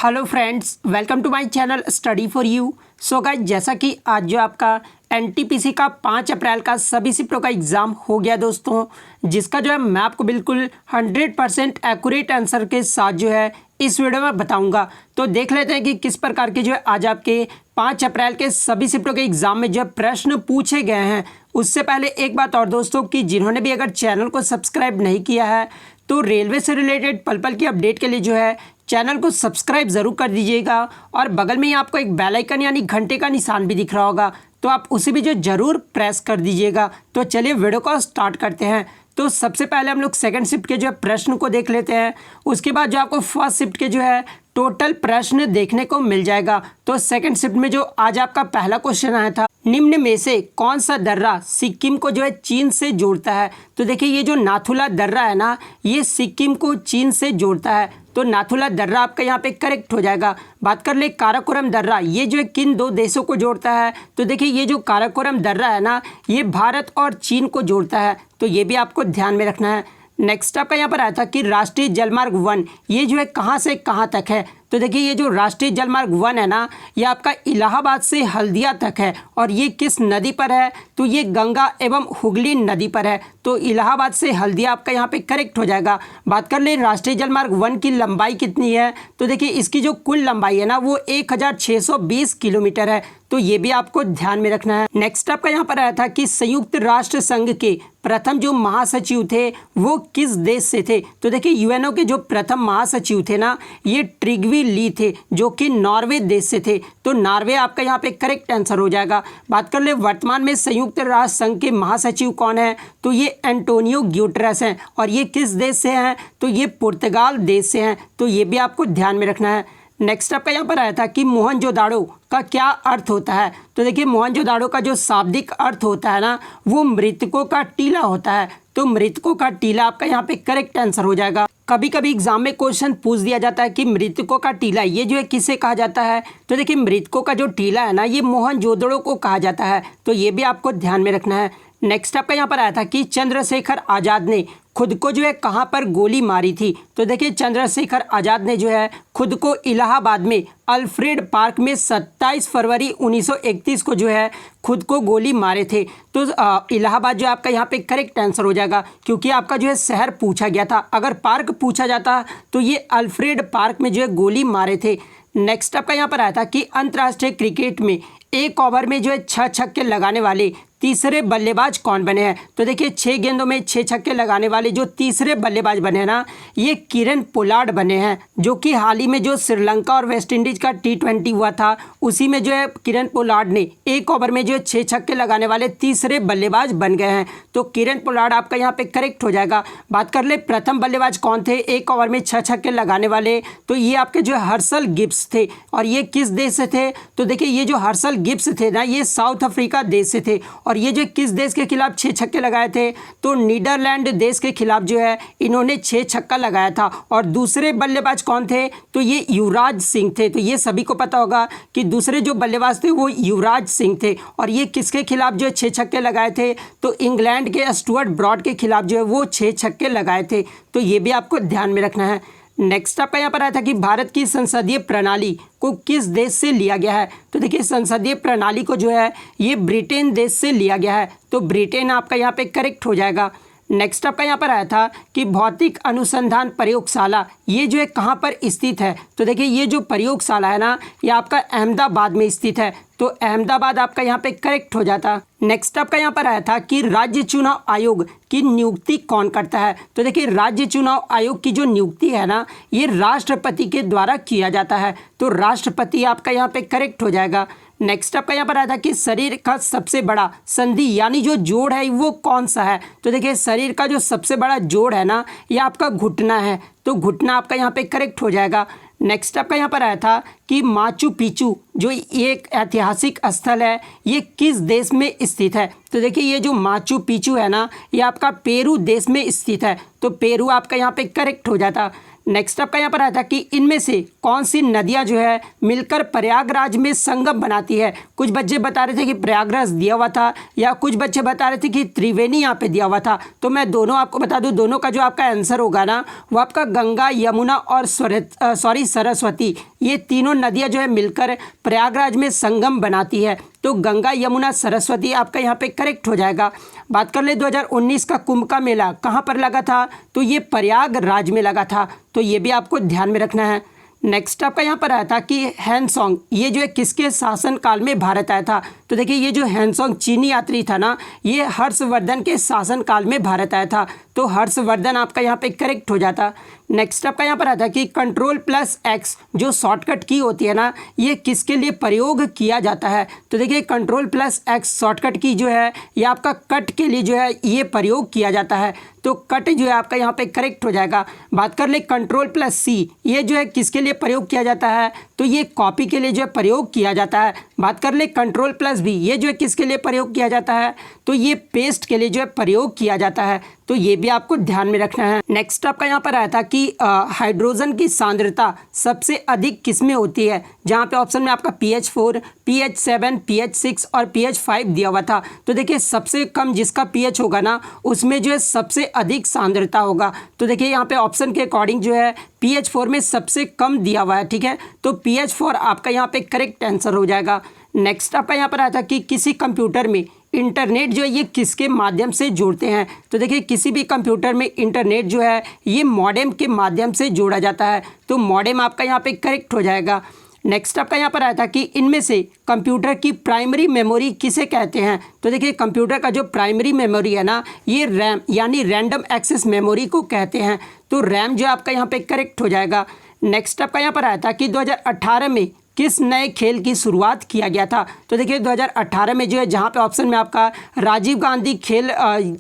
Hello friends, welcome to my channel study for you. So guys, जैसा कि आज जो आपका एनटीपीसी का 5 अप्रैल का सभी शिफ्टों का एग्ज़ाम हो गया दोस्तों, जिसका जो है मैं आपको बिल्कुल 100% एक्यूरेट आंसर के साथ जो है इस वीडियो में बताऊंगा। तो देख लेते हैं कि किस प्रकार के जो है आज आपके 5 अप्रैल के सभी शिफ्टों के एग्ज़ाम में जो प्रश्न पूछे गए हैं। उससे पहले एक बात और दोस्तों, कि जिन्होंने भी अगर चैनल को सब्सक्राइब नहीं किया है तो रेलवे से रिलेटेड पल पल की अपडेट के लिए जो है चैनल को सब्सक्राइब ज़रूर कर दीजिएगा, और बगल में ही आपको एक बेल आइकन यानी घंटे का निशान भी दिख रहा होगा, तो आप उसे भी जो ज़रूर प्रेस कर दीजिएगा। तो चलिए वीडियो को स्टार्ट करते हैं। तो सबसे पहले हम लोग सेकंड शिफ्ट के जो है प्रश्न को देख लेते हैं। उसके बाद जो आपको फर्स्ट शिफ्ट के जो है टोटल प्रश्न देखने को मिल जाएगा। तो सेकंड शिफ्ट में जो आज आपका पहला क्वेश्चन आया था, निम्न में से कौन सा दर्रा सिक्किम को जो है चीन से जोड़ता है। तो देखिए, ये जो नाथुला दर्रा है ना, ये सिक्किम को चीन से जोड़ता है। तो नाथुला दर्रा आपका यहाँ पे करेक्ट हो जाएगा। बात कर ले काराकोरम दर्रा, ये जो है किन दो देशों को जोड़ता है। तो देखिए, ये जो काराकोरम दर्रा है ना, ये भारत और चीन को जोड़ता है। तो ये भी आपको ध्यान में रखना है। नेक्स्ट आपका यहाँ पर आया था कि राष्ट्रीय जलमार्ग 1 ये जो है कहाँ से कहाँ तक है। तो देखिए, ये जो राष्ट्रीय जलमार्ग 1 है ना, ये आपका इलाहाबाद से हल्दिया तक है, और ये किस नदी पर है। तो ये गंगा एवं हुगली नदी पर है। तो इलाहाबाद से हल्दिया आपका यहाँ पे करेक्ट हो जाएगा। बात कर ले राष्ट्रीय जलमार्ग 1 की लंबाई कितनी है। तो देखिए, इसकी जो कुल लंबाई है ना, वो 1620 किलोमीटर है। तो ये भी आपको ध्यान में रखना है। नेक्स्ट आपका यहाँ पर आया था कि संयुक्त राष्ट्र संघ के प्रथम जो महासचिव थे वो किस देश से थे। तो देखिए, यूएनओ के जो प्रथम महासचिव थे ना, ये ट्रिग्वी ली थे, जो कि नॉर्वे देश से थे। तो नॉर्वे आपका यहाँ पे करेक्ट आंसर हो जाएगा। बात कर ले वर्तमान में संयुक्त राष्ट्र संघ के महासचिव कौन है। तो ये एंटोनियो ग्यूटेरस हैं, और ये किस देश से हैं। तो ये पुर्तगाल देश से हैं। तो ये भी आपको ध्यान में रखना है। नेक्स्ट आपका यहाँ पर आया था कि मोहनजोदाड़ो का क्या अर्थ होता है। तो देखिए, मोहनजोदाड़ो का जो शाब्दिक अर्थ होता है ना, वो मृतकों का टीला होता है। तो मृतकों का टीला आपका यहाँ पे करेक्ट आंसर हो जाएगा। कभी कभी एग्जाम में क्वेश्चन पूछ दिया जाता है कि मृतकों का टीला ये जो है किसे कहा जाता है। तो देखिए, मृतकों का जो टीला है ना, ये मोहनजोदड़ो को कहा जाता है। तो ये भी आपको ध्यान में रखना है। नेक्स्ट आपका यहाँ पर आया था कि चंद्रशेखर आज़ाद ने खुद को जो है कहाँ पर गोली मारी थी। तो देखिए, चंद्रशेखर आज़ाद ने जो है खुद को इलाहाबाद में अल्फ्रेड पार्क में 27 फरवरी 1931 को जो है खुद को गोली मारे थे। तो इलाहाबाद जो आपका यहाँ पे करेक्ट आंसर हो जाएगा, क्योंकि आपका जो है शहर पूछा गया था। अगर पार्क पूछा जाता तो ये अल्फ्रेड पार्क में जो है गोली मारे थे। नेक्स्ट आपका यहाँ पर आया था कि अंतर्राष्ट्रीय क्रिकेट में एक ओवर में जो है 6 छक्के लगाने वाले तीसरे बल्लेबाज कौन बने हैं। तो देखिए, 6 गेंदों में 6 छक्के लगाने वाले जो तीसरे बल्लेबाज बने हैं ना, ये किरण पोलार्ड बने हैं, जो कि हाल ही में जो श्रीलंका और वेस्ट इंडीज का T20 हुआ था, उसी में जो है किरण पोलार्ड ने एक ओवर में जो है 6 छक्के लगाने वाले तीसरे बल्लेबाज बन गए हैं। तो किरण पोलार्ड आपका यहाँ पे करेक्ट हो जाएगा। बात कर ले प्रथम बल्लेबाज कौन थे एक ओवर में 6 छक्के लगाने वाले। तो ये आपके जो हर्षल गिब्स थे, और ये किस देश से थे। तो देखिए, ये जो हर्षल गिब्स थे ना, ये साउथ अफ्रीका देश से थे, और ये जो किस देश के खिलाफ 6 छक्के लगाए थे। तो नीदरलैंड देश के खिलाफ जो है इन्होंने 6 छक्का लगाया था। और दूसरे बल्लेबाज कौन थे। तो ये युवराज सिंह थे। तो ये सभी को पता होगा कि दूसरे जो बल्लेबाज थे वो युवराज सिंह थे, और ये किसके खिलाफ जो है 6 छक्के लगाए थे। तो इंग्लैंड के स्टुअर्ट ब्रॉड के खिलाफ जो है वो 6 छक्के लगाए थे। तो ये भी आपको ध्यान में रखना है। नेक्स्ट आपका यहाँ पर आया था कि भारत की संसदीय प्रणाली को किस देश से लिया गया है। तो देखिए, संसदीय प्रणाली को जो है ये ब्रिटेन देश से लिया गया है। तो ब्रिटेन आपका यहाँ पे करेक्ट हो जाएगा। नेक्स्ट आपका यहाँ पर आया था कि भौतिक अनुसंधान प्रयोगशाला ये जो है कहाँ पर स्थित है। तो देखिए, ये जो प्रयोगशाला है ना, ये आपका अहमदाबाद में स्थित है। तो अहमदाबाद आपका यहाँ पे करेक्ट हो जाता। नेक्स्ट आपका यहाँ पर आया था कि राज्य चुनाव आयोग की नियुक्ति कौन करता है। तो देखिए, राज्य चुनाव आयोग की जो नियुक्ति है ना, ये राष्ट्रपति के द्वारा किया जाता है। तो राष्ट्रपति आपका यहाँ पे करेक्ट हो जाएगा। नेक्स्ट आपका यहाँ पर आया था कि शरीर का सबसे बड़ा संधि यानी जो जोड़ है वो कौन सा है। तो देखिए, शरीर का जो सबसे बड़ा जोड़ है ना, ये आपका घुटना है। तो घुटना आपका यहाँ पे करेक्ट हो जाएगा। नेक्स्ट आपका यहाँ पर आया था कि माचू पिचू जो एक ऐतिहासिक स्थल है, ये किस देश में स्थित है। तो देखिए, ये जो माचू पिचू है ना, ये आपका पेरू देश में स्थित है। तो पेरू आपका यहाँ पे करेक्ट हो जाता। नेक्स्ट आपका यहाँ पर आया था कि इनमें से कौन सी नदियाँ जो है मिलकर प्रयागराज में संगम बनाती है। कुछ बच्चे बता रहे थे कि प्रयागराज दिया हुआ था या कुछ बच्चे बता रहे थे कि त्रिवेणी यहाँ पे दिया हुआ था। तो मैं दोनों आपको बता दूं, दोनों का जो आपका आंसर होगा ना वो आपका गंगा, यमुना और सरस्वती, ये तीनों नदियाँ जो है मिलकर प्रयागराज में संगम बनाती है। तो गंगा, यमुना, सरस्वती आपका यहाँ पे करेक्ट हो जाएगा। बात कर ले 2019 का कुंभ का मेला कहाँ पर लगा था, तो ये प्रयागराज में लगा था। तो ये भी आपको ध्यान में रखना है। नेक्स्ट आपका यहाँ पर आया था कि हैंसोंग, ये जो है किसके शासनकाल में भारत आया था। तो देखिए ये जो हैंसोंग चीनी यात्री था ना, ये हर्षवर्धन के शासनकाल में भारत आया था। तो हर्षवर्धन आपका यहाँ पे करेक्ट हो जाता। नेक्स्ट आपका यहाँ पर आता है कि Ctrl+X जो शॉर्टकट की होती है ना, ये किसके लिए प्रयोग किया जाता है। तो देखिए Ctrl+X शॉर्टकट की जो है ये आपका कट के लिए जो है ये प्रयोग किया जाता है। तो कट जो है आपका यहाँ पे करेक्ट हो जाएगा। बात कर ले Ctrl+C, ये जो है किसके लिए प्रयोग किया जाता है, तो ये कॉपी के लिए जो है प्रयोग किया जाता है। बात कर ले Ctrl+V, ये जो है किसके लिए प्रयोग किया जाता है, तो ये पेस्ट के लिए जो है प्रयोग किया जाता है। तो ये भी आपको ध्यान में रखना है। नेक्स्ट आपका यहाँ पर आया था कि हाइड्रोजन की सांद्रता सबसे अधिक किस में होती है, जहाँ पे ऑप्शन में आपका pH4, pH7, pH6 और pH5 दिया हुआ था। तो देखिए सबसे कम जिसका pH होगा ना उसमें जो है सबसे अधिक सांद्रता होगा। तो देखिए यहाँ पे ऑप्शन के अकॉर्डिंग जो है pH4 में सबसे कम दिया हुआ है, ठीक है। तो pH4 आपका यहाँ पे करेक्ट आंसर हो जाएगा। नेक्स्ट आपका यहाँ पर आया था कि किसी कंप्यूटर में इंटरनेट जो है ये किसके माध्यम से जोड़ते हैं। तो देखिए किसी भी कंप्यूटर में इंटरनेट जो है ये मॉडेम के माध्यम से जोड़ा जाता है। तो मॉडेम आपका यहाँ पे करेक्ट हो जाएगा। नेक्स्ट आपका यहाँ पर आया था कि इनमें से कंप्यूटर की प्राइमरी मेमोरी किसे कहते हैं। तो देखिए कंप्यूटर का जो प्राइमरी मेमोरी है ना, ये रैम यानी रैंडम एक्सेस मेमोरी को कहते हैं। तो रैम जो आपका यहाँ पे करेक्ट हो जाएगा। नेक्स्ट आपका यहाँ पर आया था कि 2018 में किस नए खेल की शुरुआत किया गया था। तो देखिए 2018 में जो है जहाँ पे ऑप्शन में आपका राजीव गांधी खेल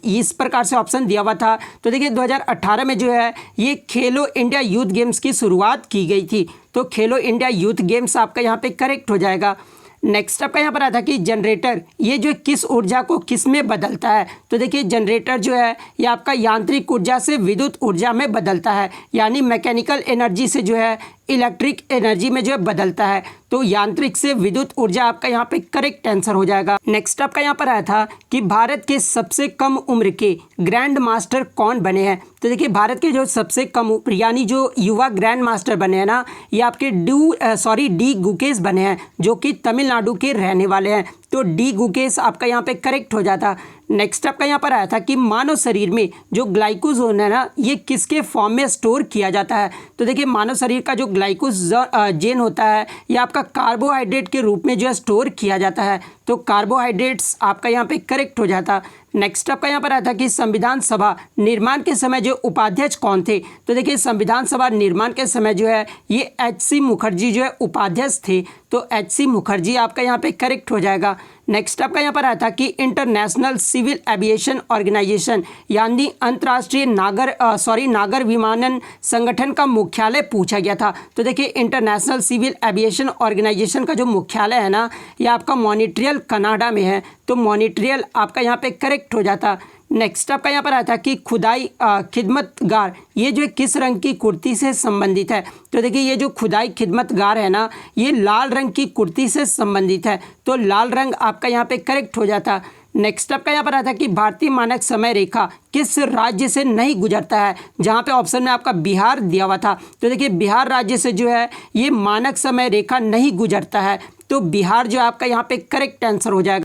इस प्रकार से ऑप्शन दिया हुआ था। तो देखिए 2018 में जो है ये खेलो इंडिया यूथ गेम्स की शुरुआत की गई थी। तो खेलो इंडिया यूथ गेम्स आपका यहाँ पे करेक्ट हो जाएगा। नेक्स्ट आपका यहाँ पर आया था कि जनरेटर ये जो किस ऊर्जा को किस में बदलता है। तो देखिए जनरेटर जो है ये आपका यांत्रिक ऊर्जा से विद्युत ऊर्जा में बदलता है, यानी मैकेनिकल एनर्जी से जो है इलेक्ट्रिक एनर्जी में जो है बदलता है। तो यांत्रिक से विद्युत ऊर्जा आपका यहाँ पे करेक्ट आंसर हो जाएगा। नेक्स्ट आपका यहाँ पर आया था कि भारत के सबसे कम उम्र के ग्रैंड मास्टर कौन बने हैं। तो देखिए भारत के जो सबसे कम उम्र यानी जो युवा ग्रैंड मास्टर बने हैं ना, ये आपके डी गुकेश बने हैं, जो कि तमिलनाडु के रहने वाले हैं। तो डी गुकेश आपका यहाँ पे करेक्ट हो जाता। नेक्स्ट आपका यहाँ पर आया था कि मानव शरीर में जो ग्लाइकोजन है ना, ये किसके फॉर्म में स्टोर किया जाता है। तो देखिए मानव शरीर का जो ग्लाइकोजन होता है ये आपका कार्बोहाइड्रेट के रूप में जो है स्टोर किया जाता है। तो कार्बोहाइड्रेट्स आपका यहाँ पे करेक्ट हो जाता। नेक्स्ट आपका यहाँ पर आया था कि संविधान सभा निर्माण के समय जो उपाध्यक्ष कौन थे। तो देखिए संविधान सभा निर्माण के समय जो है ये एच.सी. मुखर्जी जो है उपाध्यक्ष थे। तो एच.सी. मुखर्जी आपका यहाँ पे करेक्ट हो जाएगा। नेक्स्ट आपका यहाँ पर आया था कि इंटरनेशनल सिविल एविएशन ऑर्गेनाइजेशन यानी अंतर्राष्ट्रीय नागर विमानन संगठन का मुख्यालय पूछा गया था। तो देखिए इंटरनेशनल सिविल एविएशन ऑर्गेनाइजेशन का जो मुख्यालय है ना, ये आपका मॉन्ट्रियल कनाडा में है। तो मॉन्ट्रियल आपका यहाँ पे करेक्ट हो जाता। नेक्स्ट आपका यहाँ पर आया था कि खुदाई खिदमतगार ये जो किस रंग की कुर्ती से संबंधित है। तो देखिए ये जो खुदाई खिदमतगार है ना, ये लाल रंग की कुर्ती से संबंधित है। तो लाल रंग आपका यहाँ पे करेक्ट हो जाता। नेक्स्ट आपका यहाँ पर आया था कि भारतीय मानक समय रेखा किस राज्य से नहीं गुजरता है, जहाँ पे ऑप्शन में आपका बिहार दिया हुआ था। तो देखिए बिहार राज्य से जो है ये मानक समय रेखा नहीं गुजरता है। तो बिहार जो आपका यहाँ पे करेक्ट आंसर हो जाएगा।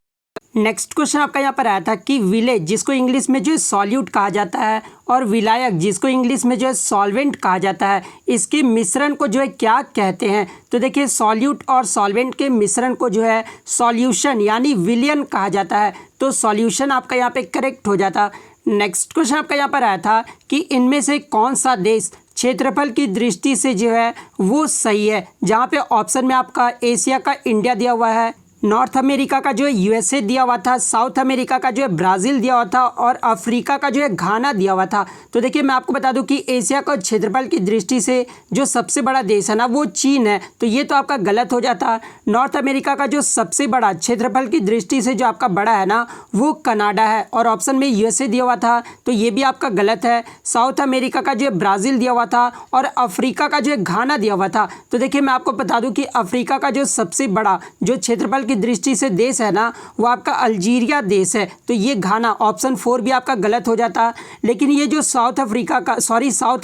नेक्स्ट क्वेश्चन आपका यहाँ पर आया था कि विलेज जिसको इंग्लिश में जो है सॉल्यूट कहा जाता है और विलायक जिसको इंग्लिश में जो है सॉल्वेंट कहा जाता है, इसके मिश्रण को जो है क्या कहते हैं। तो देखिए सॉल्यूट और सॉल्वेंट के मिश्रण को जो है सॉल्यूशन यानी विलियन कहा जाता है। तो सॉल्यूशन आपका यहाँ पे करेक्ट हो जाता। नेक्स्ट क्वेश्चन आपका यहाँ पर आया था कि इनमें से कौन सा देश क्षेत्रफल की दृष्टि से जो है वो सही है, जहाँ पे ऑप्शन में आपका एशिया का इंडिया दिया हुआ है, नॉर्थ अमेरिका का जो है यूएसए दिया हुआ था, साउथ अमेरिका का जो है ब्राज़ील दिया हुआ था और अफ्रीका का जो है घाना दिया हुआ था। तो देखिए मैं आपको बता दूं कि एशिया का क्षेत्रफल की दृष्टि से जो सबसे बड़ा देश है ना वो चीन है, तो ये तो आपका गलत हो जाता। नॉर्थ अमेरिका का जो सबसे बड़ा क्षेत्रफल की दृष्टि से जो आपका बड़ा है ना वो कनाडा है और ऑप्शन में यूएसए दिया हुआ था, तो ये भी आपका गलत है। साउथ अमेरिका का जो है ब्राज़ील दिया हुआ था और अफ्रीका का जो है घाना दिया हुआ था। तो देखिए मैं आपको बता दूं कि अफ्रीका का जो सबसे बड़ा जो क्षेत्रफल की दृष्टि से देश है ना वो आपका अल्जीरिया देश है, तो ये घाना ऑप्शन 4 भी आपका गलत हो जाता। लेकिन ये जो साउथ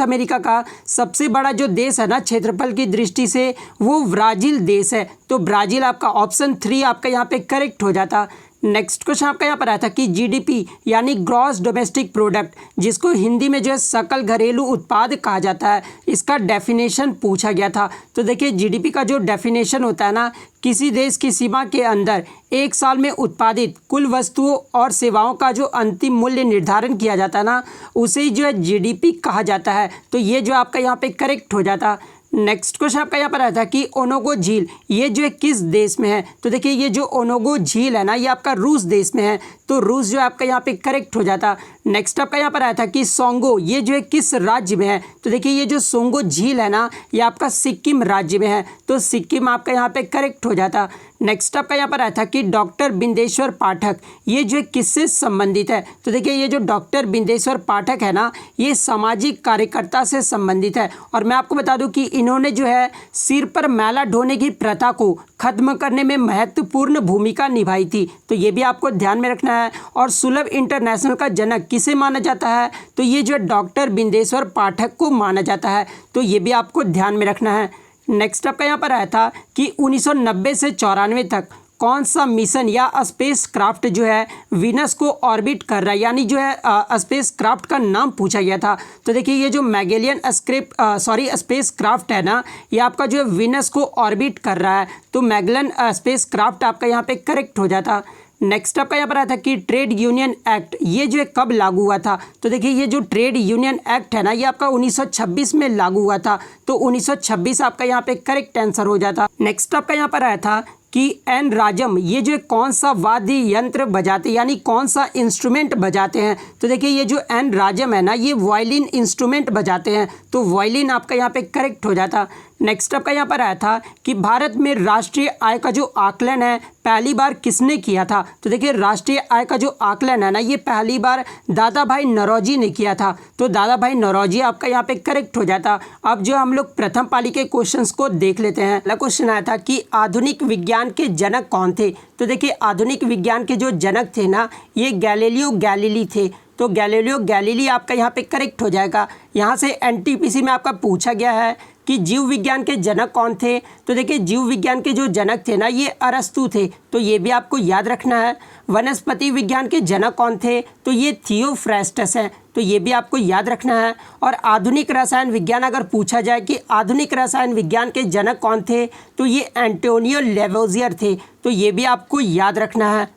अमेरिका का सबसे बड़ा जो देश है ना क्षेत्रफल की दृष्टि से वो ब्राज़ील देश है, तो ब्राज़ील आपका ऑप्शन 3 आपका यहाँ पे करेक्ट हो जाता। नेक्स्ट क्वेश्चन आपका यहाँ पर आया था कि जीडीपी यानी ग्रॉस डोमेस्टिक प्रोडक्ट, जिसको हिंदी में जो है सकल घरेलू उत्पाद कहा जाता है, इसका डेफिनेशन पूछा गया था। तो देखिए जीडीपी का जो डेफिनेशन होता है ना, किसी देश की सीमा के अंदर एक साल में उत्पादित कुल वस्तुओं और सेवाओं का जो अंतिम मूल्य निर्धारण किया जाता है ना उसे ही जो है जीडीपी कहा जाता है, तो ये जो आपका यहाँ पे करेक्ट हो जाता। नेक्स्ट क्वेश्चन आपका यहाँ पर आया था कि ओनोगो झील ये जो है किस देश में है। तो देखिए ये जो ओनोगो झील है ना ये आपका रूस देश में है, तो रूस जो है आपका यहाँ पे करेक्ट हो जाता। नेक्स्ट आपका यहाँ पर आया था कि सोंगो ये जो है किस राज्य में है। तो देखिए ये जो सोंगो झील है ना ये आपका सिक्किम राज्य में है, तो सिक्किम आपका यहाँ पे करेक्ट हो जाता। नेक्स्ट आपका यहाँ पर आया था कि डॉक्टर बिंदेश्वर पाठक ये जो है किससे संबंधित है। तो देखिए ये जो डॉक्टर बिंदेश्वर पाठक है ना ये सामाजिक कार्यकर्ता से संबंधित है, और मैं आपको बता दूं कि इन्होंने जो है सिर पर मैला ढोने की प्रथा को खत्म करने में महत्वपूर्ण भूमिका निभाई थी, तो ये भी आपको ध्यान में रखना है। और सुलभ इंटरनेशनल का जनक किसे माना जाता है, तो ये जो डॉक्टर बिंदेश्वर पाठक को माना जाता है, तो ये भी आपको ध्यान में रखना है। नेक्स्ट आपका यहाँ पर आया था कि 1990 से 94 तक कौन सा मिशन या स्पेस क्राफ्ट जो है वीनस को ऑर्बिट कर रहा है, यानी जो है स्पेस क्राफ्ट का नाम पूछा गया था। तो देखिए ये जो मैगेलियन स्पेस क्राफ्ट है ना ये आपका जो है वीनस को ऑर्बिट कर रहा है, तो मैगेलियन स्पेस क्राफ्ट आपका यहाँ पे करेक्ट हो जाता। नेक्स्ट आपका यहाँ पर आया था कि ट्रेड यूनियन एक्ट ये जो है कब लागू हुआ था। तो देखिए ये जो ट्रेड यूनियन एक्ट है ना ये आपका 1926 में लागू हुआ था, तो 1926 आपका यहाँ पे करेक्ट आंसर हो जाता। नेक्स्ट आपका यहाँ पर आया था कि एन राजम ये जो कौन सा वाद्य यंत्र बजाते यानी कौन सा इंस्ट्रूमेंट बजाते हैं। तो देखिए ये जो एन राजम है ना ये वायलिन इंस्ट्रूमेंट बजाते हैं, तो वायलिन आपका यहाँ पे करेक्ट हो जाता। नेक्स्ट आपका यहाँ पर आया था कि भारत में राष्ट्रीय आय का जो आकलन है पहली बार किसने किया था। तो देखिए राष्ट्रीय आय का जो आकलन है ना ये पहली बार दादा भाई नौरोजी ने किया था, तो दादा भाई नौरोजी आपका यहाँ पे करेक्ट हो जाता। अब जो हम लोग प्रथम पाली के क्वेश्चंस को देख लेते हैं। पहला क्वेश्चन आया था कि आधुनिक विज्ञान के जनक कौन थे। तो देखिए आधुनिक विज्ञान के जो जनक थे ना ये गैलीलियो गैलीली थे, तो गैलीलियो गैलीली आपका यहाँ पे करेक्ट हो जाएगा। यहाँ से एनटीपीसी में आपका पूछा गया है कि जीव विज्ञान के जनक कौन थे। तो देखिए जीव विज्ञान के जो जनक थे ना ये अरस्तु थे, तो ये भी आपको याद रखना है। वनस्पति विज्ञान के जनक कौन थे, तो ये थियोफ्रास्टस हैं, तो ये भी आपको याद रखना है। और आधुनिक रसायन विज्ञान अगर पूछा जाए कि आधुनिक रसायन विज्ञान के जनक कौन थे, तो ये एंटोनियो लेवोजियर थे, तो ये भी आपको याद रखना है।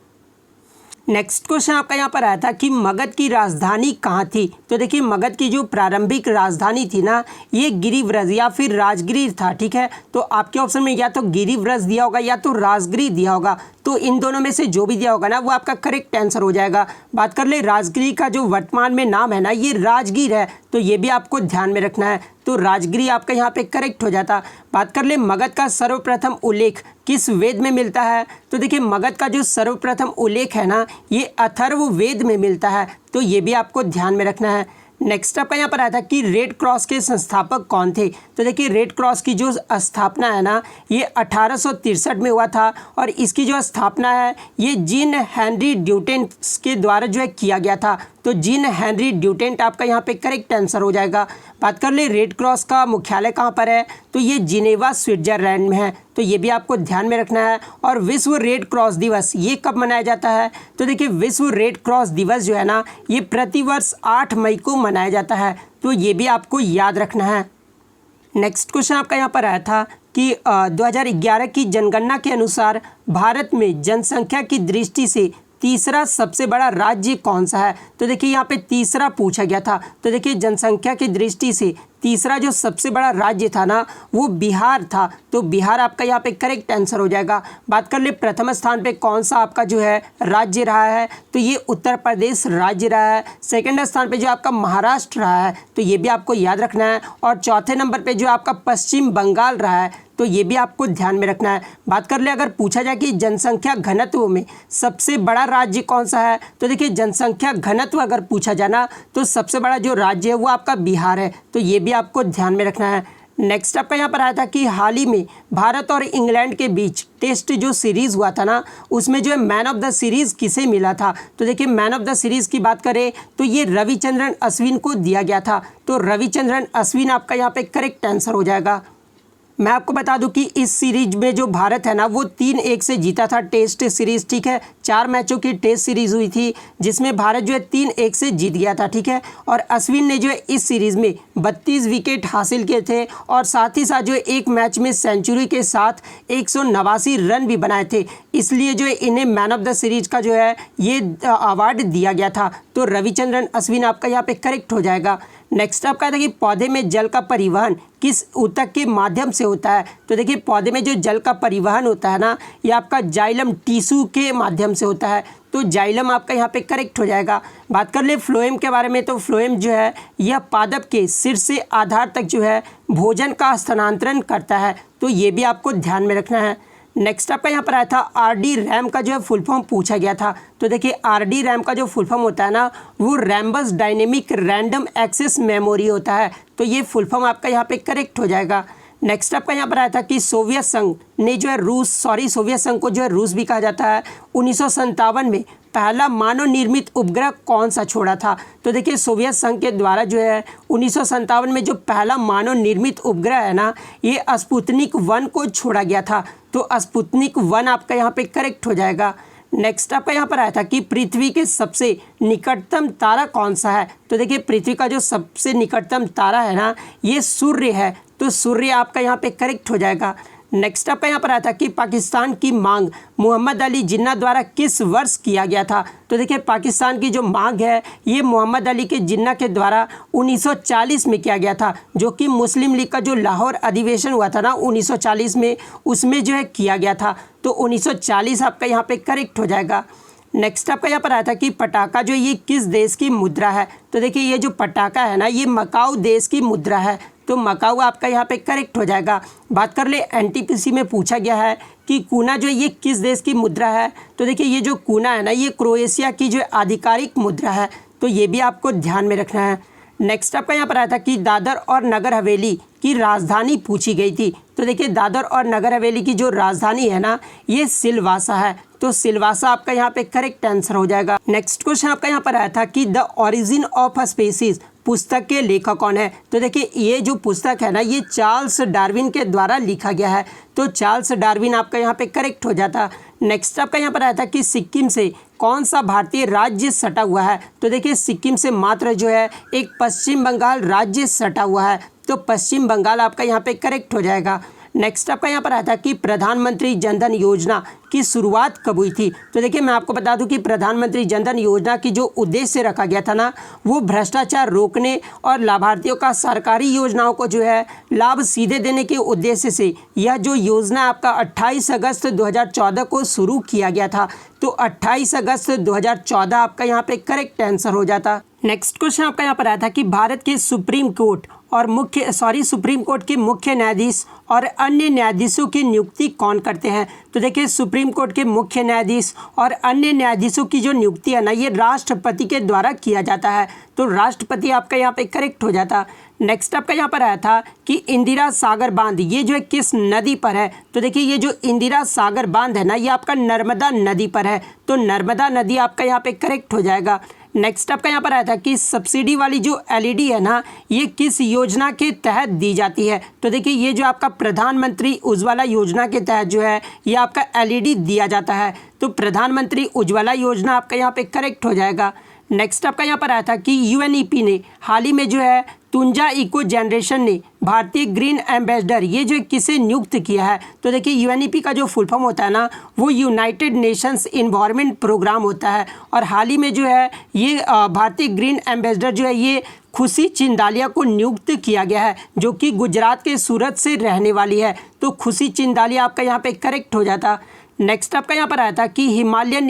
नेक्स्ट क्वेश्चन आपका यहाँ पर आया था कि मगध की राजधानी कहाँ थी। तो देखिए मगध की जो प्रारंभिक राजधानी थी ना ये गिरिव्रज या फिर राजगिरी था, ठीक है। तो आपके ऑप्शन में या तो गिरिव्रज दिया होगा या तो राजगिरी दिया होगा, तो इन दोनों में से जो भी दिया होगा ना वो आपका करेक्ट आंसर हो जाएगा। बात कर ले राजगिरी का जो वर्तमान में नाम है ना ये राजगीर है, तो ये भी आपको ध्यान में रखना है, तो राजगिरी आपका यहाँ पे करेक्ट हो जाता। बात कर ले मगध का सर्वप्रथम उल्लेख किस वेद में मिलता है। तो देखिए मगध का जो सर्वप्रथम उल्लेख है ना ये अथर्व वेद में मिलता है, तो ये भी आपको ध्यान में रखना है। नेक्स्ट आपका यहाँ पर आया था कि रेड क्रॉस के संस्थापक कौन थे। तो देखिए रेड क्रॉस की जो स्थापना है ना ये 1863 में हुआ था, और इसकी जो स्थापना है ये जीन हेनरी ड्यूटेंट के द्वारा जो है किया गया था, तो जीन हेनरी ड्यूटेंट आपका यहाँ पे करेक्ट आंसर हो जाएगा। बात कर ले रेड क्रॉस का मुख्यालय कहाँ पर है, तो ये जिनेवा स्विट्जरलैंड में है, तो ये भी आपको ध्यान में रखना है। और विश्व रेड क्रॉस दिवस ये कब मनाया जाता है। तो देखिए विश्व रेड क्रॉस दिवस जो है ना ये प्रतिवर्ष 8 मई को मनाया जाता है, तो ये भी आपको याद रखना है। नेक्स्ट क्वेश्चन आपका यहाँ पर आया था कि 2011 की जनगणना के अनुसार भारत में जनसंख्या की दृष्टि से तीसरा सबसे बड़ा राज्य कौन सा है? तो देखिए यहाँ पे तीसरा पूछा गया था। तो देखिए जनसंख्या की दृष्टि से तीसरा जो सबसे बड़ा राज्य था ना वो बिहार था। तो बिहार आपका यहाँ पे करेक्ट आंसर हो जाएगा। बात कर ले प्रथम स्थान पे कौन सा आपका जो है राज्य रहा है, तो ये उत्तर प्रदेश राज्य रहा है। सेकंड स्थान पे जो आपका महाराष्ट्र रहा है, तो ये भी आपको याद रखना है। और चौथे नंबर पे जो आपका पश्चिम बंगाल रहा है, तो ये भी आपको ध्यान में रखना है। बात कर ले अगर पूछा जाए कि जनसंख्या घनत्व में सबसे बड़ा राज्य कौन सा है, तो देखिए जनसंख्या घनत्व अगर पूछा जाए ना तो सबसे बड़ा जो राज्य है वो आपका बिहार है। तो ये भी आपको ध्यान में रखना है। नेक्स्ट आपका यहाँ पर आया था कि हाल ही में भारत और इंग्लैंड के बीच टेस्ट जो सीरीज़ हुआ था ना उसमें जो है मैन ऑफ द सीरीज़ किसे मिला था? तो देखिए मैन ऑफ द सीरीज़ की बात करें तो ये रविचंद्रन अश्विन को दिया गया था। तो रविचंद्रन अश्विन आपका यहाँ पे करेक्ट आंसर हो जाएगा। मैं आपको बता दूं कि इस सीरीज में जो भारत है ना वो 3-1 से जीता था टेस्ट सीरीज़, ठीक है। 4 मैचों की टेस्ट सीरीज़ हुई थी जिसमें भारत जो है 3-1 से जीत गया था, ठीक है। और अश्विन ने जो है इस सीरीज़ में 32 विकेट हासिल किए थे और साथ ही साथ जो है एक मैच में सेंचुरी के साथ 189 रन भी बनाए थे, इसलिए जो है इन्हें मैन ऑफ द सीरीज का जो है ये अवार्ड दिया गया था। तो रविचंद्रन अश्विन आपका यहाँ पे करेक्ट हो जाएगा। नेक्स्ट आपका था कि पौधे में जल का परिवहन किस ऊतक के माध्यम से होता है? तो देखिए पौधे में जो जल का परिवहन होता है ना ये आपका जाइलम टिश्यू के माध्यम से होता है। तो जाइलम आपका यहाँ पे करेक्ट हो जाएगा। बात कर ले फ्लोएम के बारे में, तो फ्लोएम जो है यह पादप के सिर से आधार तक जो है भोजन का स्थानांतरण करता है। तो ये भी आपको ध्यान में रखना है। नेक्स्ट आपका यहाँ पर आया था आरडी रैम का जो है फुल फॉर्म पूछा गया था। तो देखिए आरडी रैम का जो फुल फॉर्म होता है ना वो Rambus dynamic random access memory होता है। तो ये फुल फॉर्म आपका यहाँ पे करेक्ट हो जाएगा। नेक्स्ट आपका यहाँ पर आया था कि सोवियत संघ ने जो है सोवियत संघ को जो है रूस भी कहा जाता है, 1957 में पहला मानव निर्मित उपग्रह कौन सा छोड़ा था? तो देखिए सोवियत संघ के द्वारा जो है 1957 में जो पहला मानव निर्मित उपग्रह है ना ये स्पुतनिक 1 को छोड़ा गया था। तो स्पुतनिक 1 आपका यहाँ पे करेक्ट हो जाएगा। नेक्स्ट आपका यहाँ पर आया था कि पृथ्वी के सबसे निकटतम तारा कौन सा है? तो देखिए पृथ्वी का जो सबसे निकटतम तारा है ना ये सूर्य है। तो सूर्य आपका यहाँ पे करेक्ट हो जाएगा। नेक्स्ट आपका यहाँ पर आया था कि पाकिस्तान की मांग मोहम्मद अली जिन्ना द्वारा किस वर्ष किया गया था? तो देखिए पाकिस्तान की जो मांग है ये मोहम्मद अली के जिन्ना के द्वारा 1940 में किया गया था, जो कि मुस्लिम लीग का जो लाहौर अधिवेशन हुआ था ना 1940 में उसमें जो है किया गया था। तो 1940 आपका यहाँ पे करेक्ट हो जाएगा। नेक्स्ट आपका यहाँ पर आया था कि पटाखा जो ये किस देश की मुद्रा है? तो देखिए ये जो पटाखा है ना ये मकाऊ देश की मुद्रा है। तो मकाऊ आपका यहाँ पे करेक्ट हो जाएगा। बात कर ले एनटीपीसी में पूछा गया है कि कूना जो ये किस देश की मुद्रा है? तो देखिए ये जो कूना है ना ये क्रोएशिया की जो आधिकारिक मुद्रा है। तो ये भी आपको ध्यान में रखना है। नेक्स्ट आपका यहाँ पर आया था कि दादर और नगर हवेली की राजधानी पूछी गई थी। तो देखिए दादर और नगर हवेली की जो राजधानी है ना ये सिलवासा है। तो सिलवासा आपका यहाँ पे करेक्ट आंसर हो जाएगा। नेक्स्ट क्वेश्चन आपका यहाँ पर आया था कि the origin of a species पुस्तक के लेखक कौन है? तो देखिए ये जो पुस्तक है ना ये चार्ल्स डार्विन के द्वारा लिखा गया है। तो चार्ल्स डार्विन आपका यहाँ पे करेक्ट हो जाता। नेक्स्ट आपका यहाँ पर आया था कि सिक्किम से कौन सा भारतीय राज्य सटा हुआ है? तो देखिए सिक्किम से मात्र जो है एक पश्चिम बंगाल राज्य सटा हुआ है। तो पश्चिम बंगाल आपका यहाँ पे करेक्ट हो जाएगा। नेक्स्ट आपका यहाँ पर आया था कि प्रधानमंत्री जनधन योजना की शुरुआत कब हुई थी? तो देखिए मैं आपको बता दूं कि प्रधानमंत्री जनधन योजना की जो उद्देश्य रखा गया था ना वो भ्रष्टाचार रोकने और लाभार्थियों का सरकारी योजनाओं को जो है लाभ सीधे देने के उद्देश्य से यह जो योजना आपका 28 अगस्त 2014 को शुरू किया गया था। तो 28 अगस्त 2014 आपका यहाँ पे करेक्ट आंसर हो जाता। नेक्स्ट क्वेश्चन आपका यहाँ पर आया था कि भारत के सुप्रीम कोर्ट के मुख्य न्यायाधीश और अन्य न्यायाधीशों की नियुक्ति कौन करते हैं? तो देखिए सुप्रीम कोर्ट के मुख्य न्यायाधीश और अन्य न्यायाधीशों की जो नियुक्ति है ना ये राष्ट्रपति के द्वारा किया जाता है। तो राष्ट्रपति आपका यहाँ पे करेक्ट हो जाता। नेक्स्ट आपका यहाँ पर आया था कि इंदिरा सागर बांध ये जो है किस नदी पर है? तो देखिए ये जो इंदिरा सागर बांध है ना ये आपका नर्मदा नदी पर है। तो नर्मदा नदी आपका यहाँ पे करेक्ट हो जाएगा। नेक्स्ट आपका यहाँ पर आया था कि सब्सिडी वाली जो एलईडी है ना ये किस योजना के तहत दी जाती है? तो देखिए ये जो आपका प्रधानमंत्री उज्ज्वला योजना के तहत जो है ये आपका एलईडी दिया जाता है। तो प्रधानमंत्री उज्ज्वला योजना आपका यहाँ पे करेक्ट हो जाएगा। नेक्स्ट आपका यहाँ पर आया था कि यूएनईपी ने हाल ही में जो है तुंजा इको जनरेशन ने भारतीय ग्रीन एम्बेसडर ये जो किसे नियुक्त किया है, तो देखिए यूएनईपी का जो फुल फॉर्म होता है ना वो यूनाइटेड नेशंस इन्वायरमेंट प्रोग्राम होता है। और हाल ही में जो है ये भारतीय ग्रीन एम्बेसडर जो है ये खुशी चिंदालिया को नियुक्त किया गया है, जो कि गुजरात के सूरत से रहने वाली है। तो खुशी चिंदालिया आपका यहाँ पे करेक्ट हो जाता। नेक्स्ट आपका यहाँ पर आया था कि हिमालयन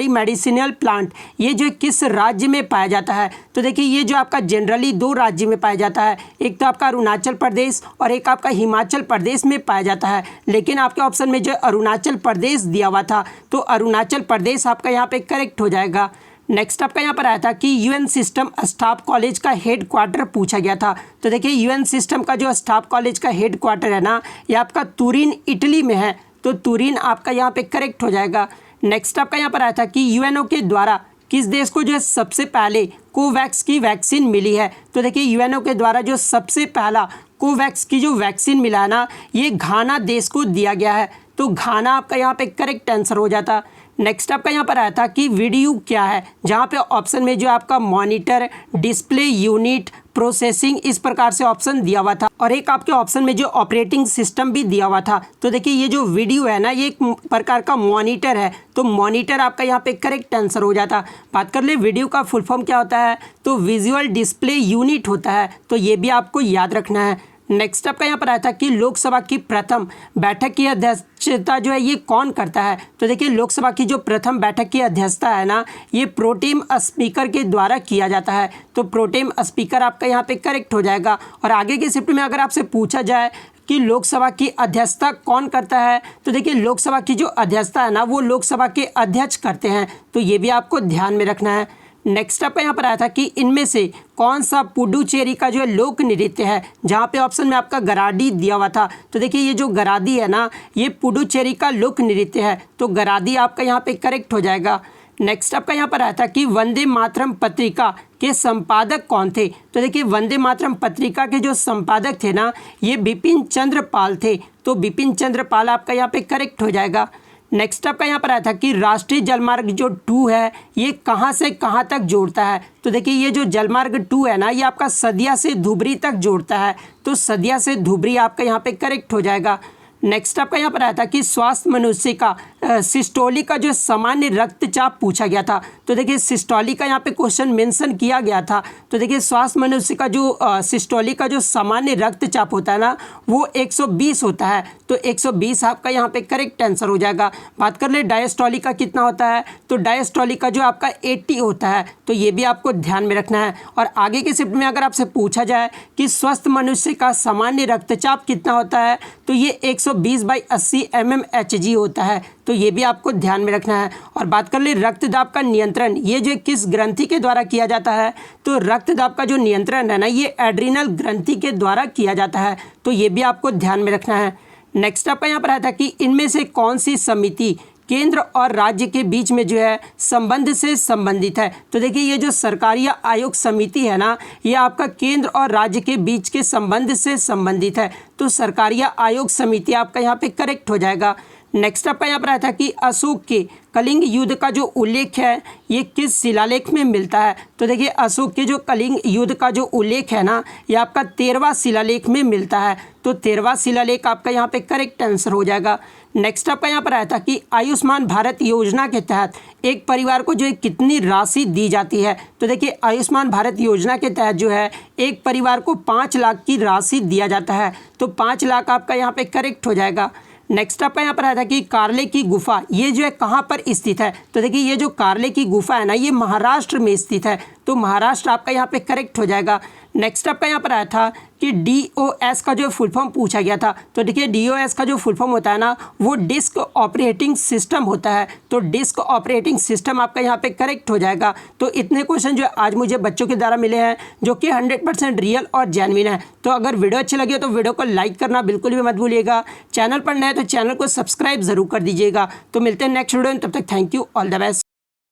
मेडिसिनल प्लांट ये जो किस राज्य में पाया जाता है, तो देखिए ये जो आपका जनरली 2 राज्य में पाया जाता है, एक तो आपका अरुणाचल प्रदेश और एक आपका हिमाचल प्रदेश में पाया जाता है। लेकिन आपके ऑप्शन में जो अरुणाचल प्रदेश दिया हुआ था, तो अरुणाचल प्रदेश आपका यहाँ पे करेक्ट हो जाएगा। नेक्स्ट आपका यहाँ पर आया था कि यूएन सिस्टम स्टाफ कॉलेज का हेड क्वार्टर पूछा गया था। तो देखिए यूएन सिस्टम का जो स्टाफ कॉलेज का हेड क्वार्टर है ना ये आपका तुरीन इटली में है। तो तुरीन आपका यहाँ पे करेक्ट हो जाएगा। नेक्स्ट आपका यहाँ पर आया था कि यूएनओ के द्वारा किस देश को जो है सबसे पहले कोवैक्स की वैक्सीन मिली है। तो देखिए यूएनओ के द्वारा जो सबसे पहला कोवैक्स की जो वैक्सीन मिला है ना ये घाना देश को दिया गया है। तो घाना आपका यहाँ पे करेक्ट आंसर हो जाता। नेक्स्ट आपका यहाँ पर आया था कि वीडियो क्या है, जहाँ पे ऑप्शन में जो आपका मॉनिटर, डिस्प्ले यूनिट, प्रोसेसिंग इस प्रकार से ऑप्शन दिया हुआ था और एक आपके ऑप्शन में जो ऑपरेटिंग सिस्टम भी दिया हुआ था। तो देखिए ये जो वीडियो है ना ये एक प्रकार का मॉनिटर है। तो मॉनिटर आपका यहाँ पे करेक्ट आंसर हो जाता। बात कर ले वीडियो का फुल फॉर्म क्या होता है, तो विजुअल डिस्प्ले यूनिट होता है। तो ये भी आपको याद रखना है। नेक्स्ट आपका यहाँ पर आया था कि लोकसभा की प्रथम बैठक की अध्यक्षता जो है ये कौन करता है। तो देखिए लोकसभा की जो प्रथम बैठक की अध्यक्षता है ना ये प्रोटेम स्पीकर के द्वारा किया जाता है। तो प्रोटेम स्पीकर आपका यहाँ पे करेक्ट हो जाएगा। और आगे के शिफ्ट में अगर आपसे पूछा जाए कि लोकसभा की अध्यक्षता कौन करता है, तो देखिए लोकसभा की जो अध्यक्षता है ना वो लोकसभा के अध्यक्ष करते हैं। तो ये भी आपको ध्यान में रखना है। नेक्स्ट आपका यहाँ पर आया था कि इनमें से कौन सा पुडुचेरी का जो है लोक नृत्य है, जहाँ पे ऑप्शन में आपका गराडी दिया हुआ था। तो देखिए ये जो गरादी है ना ये पुडुचेरी का लोक नृत्य है। तो गरादी आपका यहाँ पे करेक्ट हो जाएगा। नेक्स्ट आपका यहाँ पर आया था कि वंदे मातरम पत्रिका के संपादक कौन थे। तो देखिए वंदे मातरम पत्रिका के जो संपादक थे ना ये बिपिन चंद्र पाल थे। तो बिपिन चंद्र पाल आपका यहाँ पे करेक्ट हो जाएगा। नेक्स्ट आपका यहाँ पर आया था कि राष्ट्रीय जलमार्ग जो 2 है ये कहाँ से कहाँ तक जोड़ता है। तो देखिए ये जो जलमार्ग 2 है ना ये आपका सदिया से धुबरी तक जोड़ता है। तो सदिया से धुबरी आपका यहाँ पे करेक्ट हो जाएगा। नेक्स्ट आपका यहाँ पर आया था कि स्वास्थ्य मनुष्य का सिस्टोलिक का जो सामान्य रक्तचाप पूछा गया था। तो देखिए सिस्टोलिक का यहाँ पे क्वेश्चन मेंशन किया गया था। तो देखिए स्वास्थ्य मनुष्य का जो सिस्टोलिक का जो सामान्य रक्तचाप होता है ना वो 120 होता है। तो 120 आपका यहाँ पे करेक्ट आंसर हो जाएगा। बात कर ले डायस्टोलिक का कितना होता है, तो डायस्टोलिक का जो आपका 80 होता है। तो ये भी आपको ध्यान में रखना है। और आगे के शिफ्ट में अगर आपसे पूछा जाए कि स्वस्थ मनुष्य का सामान्य रक्तचाप कितना होता है, तो ये 120/80 mmHg होता है। तो ये भी आपको ध्यान में रखना है। और बात कर ले रक्तदाब का नियंत्रण ये जो किस ग्रंथि के द्वारा किया जाता है, तो रक्तदाब का जो नियंत्रण है ना ये एड्रिनल ग्रंथि के द्वारा किया जाता है। तो ये भी आपको ध्यान में रखना है। नेक्स्ट आपका यहाँ पर आया था कि इनमें से कौन सी समिति केंद्र और राज्य के बीच में जो है संबंध से संबंधित है। तो देखिए ये जो सरकारी आयोग समिति है ना ये आपका केंद्र और राज्य के बीच के संबंध से संबंधित है। तो सरकारी आयोग समिति आपका यहाँ पे करेक्ट हो जाएगा। नेक्स्ट आपका यहाँ पर आया था कि अशोक के कलिंग युद्ध का जो उल्लेख है ये किस शिलालेख में मिलता है। तो देखिए अशोक के जो कलिंग युद्ध का जो उल्लेख है ना ये आपका 13वां शिलालेख में मिलता है। तो 13वां शिलालेख आपका यहाँ पे करेक्ट आंसर हो जाएगा। नेक्स्ट आपका यहाँ पर आया था कि आयुष्मान भारत योजना के तहत एक परिवार को जो है कितनी राशि दी जाती है। तो देखिए आयुष्मान भारत योजना के तहत जो है एक परिवार को 5 लाख की राशि दिया जाता है। तो 5 लाख आपका यहाँ पे करेक्ट हो जाएगा। नेक्स्ट आपका यहाँ पर आया था कि कार्ले की गुफा ये जो है कहाँ पर स्थित है। तो देखिए ये जो कार्ले की गुफा है ना ये महाराष्ट्र में स्थित है। तो महाराष्ट्र आपका यहाँ पे करेक्ट हो जाएगा। नेक्स्ट आपका यहाँ पर आया था कि DOS का जो फुल फॉर्म पूछा गया था। तो देखिए DOS का जो फुल फॉर्म होता है ना वो डिस्क ऑपरेटिंग सिस्टम होता है। तो डिस्क ऑपरेटिंग सिस्टम आपका यहाँ पे करेक्ट हो जाएगा। तो इतने क्वेश्चन जो आज मुझे बच्चों के द्वारा मिले हैं जो कि 100% रियल और जेन्युइन है। तो अगर वीडियो अच्छी लगी हो तो वीडियो को लाइक करना बिल्कुल भी मत भूलिएगा। चैनल पर नए तो चैनल को सब्सक्राइब जरूर कर दीजिएगा। तो मिलते हैं नेक्स्ट वीडियो में, तब तक thank you, all the best.